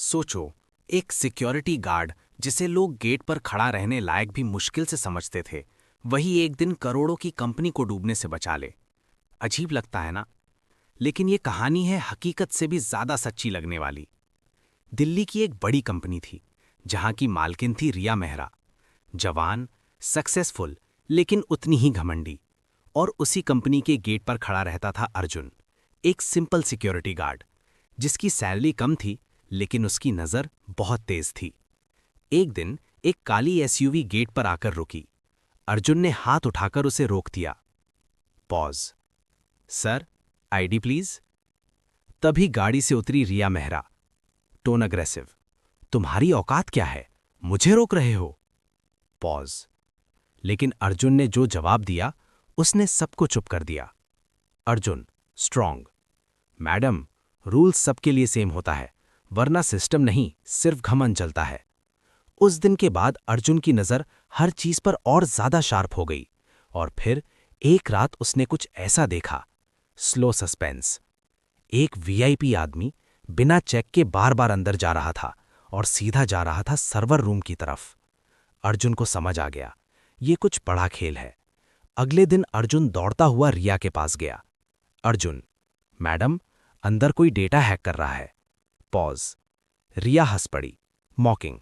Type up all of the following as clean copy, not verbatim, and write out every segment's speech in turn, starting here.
सोचो, एक security guard जिसे लोग गेट पर खड़ा रहने लायक भी मुश्किल से समझते थे, वही एक दिन करोड़ों की कंपनी को डूबने से बचा ले। अजीब लगता है ना? लेकिन ये कहानी है हकीकत से भी ज्यादा सच्ची लगने वाली। दिल्ली की एक बड़ी कंपनी थी, जहां की मालकिन थी रिया मेहरा। जवान, सक्सेसफुल, लेकिन उतनी ही घमंडी। और उसी कंपनी के गेट पर खड़ा रहता था अर्जुन, एक सिंपल सिक्योरिटी गार्ड, जिसकी सैलरी कम थी लेकिन उसकी नजर बहुत तेज थी। एक दिन एक काली एसयूवी गेट पर आकर रुकी। अर्जुन ने हाथ उठाकर उसे रोक दिया। पॉज। Sir, ID please. तभी गाड़ी से उतरी रिया मेहरा, टोन अग्रेसिव। तुम्हारी औकात क्या है, मुझे रोक रहे हो? पॉज। लेकिन अर्जुन ने जो जवाब दिया उसने सबको चुप कर दिया। अर्जुन, स्ट्रॉन्ग। मैडम, रूल्स सबके लिए सेम होता है, वरना सिस्टम नहीं, सिर्फ घमंड चलता है। उस दिन के बाद अर्जुन की नजर हर चीज पर और ज्यादा शार्प हो गई। और फिर एक रात उसने कुछ ऐसा देखा। Slow suspense. एक वीआईपी आदमी बिना चेक के बार बार अंदर जा रहा था और सीधा जा रहा था सर्वर रूम की तरफ। अर्जुन को समझ आ गया, ये कुछ बड़ा खेल है। अगले दिन अर्जुन दौड़ता हुआ रिया के पास गया। अर्जुन, मैडम, अंदर कोई डेटा हैक कर रहा है। पॉज। रिया हंस पड़ी, मॉकिंग।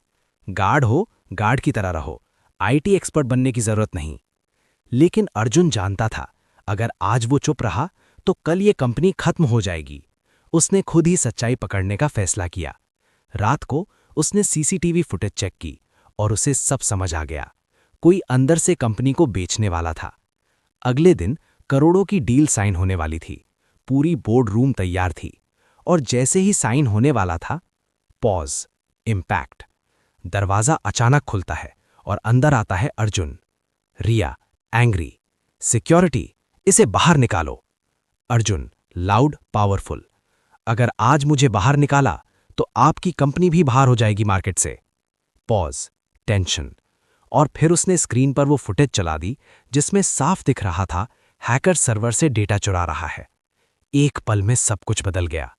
गार्ड हो, गार्ड की तरह रहो, आईटी एक्सपर्ट बनने की जरूरत नहीं। लेकिन अर्जुन जानता था, अगर आज वो चुप रहा तो कल ये कंपनी खत्म हो जाएगी। उसने खुद ही सच्चाई पकड़ने का फैसला किया। रात को उसने सीसीटीवी फुटेज चेक की और उसे सब समझ आ गया। कोई अंदर से कंपनी को बेचने वाला था। अगले दिन करोड़ों की डील साइन होने वाली थी। पूरी बोर्ड रूम तैयार थी। और जैसे ही साइन होने वाला था, पॉज, इम्पैक्ट। दरवाजा अचानक खुलता है और अंदर आता है अर्जुन। रिया, एंग्री। सिक्योरिटी, इसे बाहर निकालो। Arjun, loud, powerful. अगर आज मुझे बाहर निकाला तो आपकी कंपनी भी बाहर हो जाएगी मार्केट से। Pause, tension. और फिर उसने स्क्रीन पर वो फुटेज चला दी जिसमें साफ दिख रहा था हैकर सर्वर से डेटा चुरा रहा है। एक पल में सब कुछ बदल गया।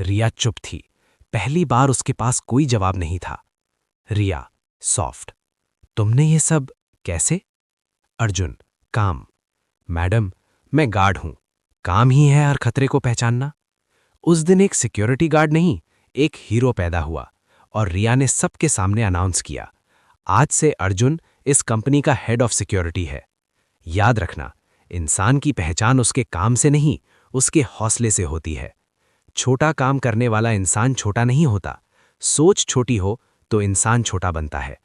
रिया चुप थी। पहली बार उसके पास कोई जवाब नहीं था। रिया, सॉफ्ट। तुमने ये सब कैसे? अर्जुन, काम। मैडम, मैं गार्ड हूं, काम ही है हर खतरे को पहचानना। उस दिन एक सिक्योरिटी गार्ड नहीं, एक हीरो पैदा हुआ। और रिया ने सबके सामने अनाउंस किया, आज से अर्जुन इस कंपनी का हेड ऑफ सिक्योरिटी है। याद रखना, इंसान की पहचान उसके काम से नहीं, उसके हौसले से होती है। छोटा काम करने वाला इंसान छोटा नहीं होता, सोच छोटी हो तो इंसान छोटा बनता है।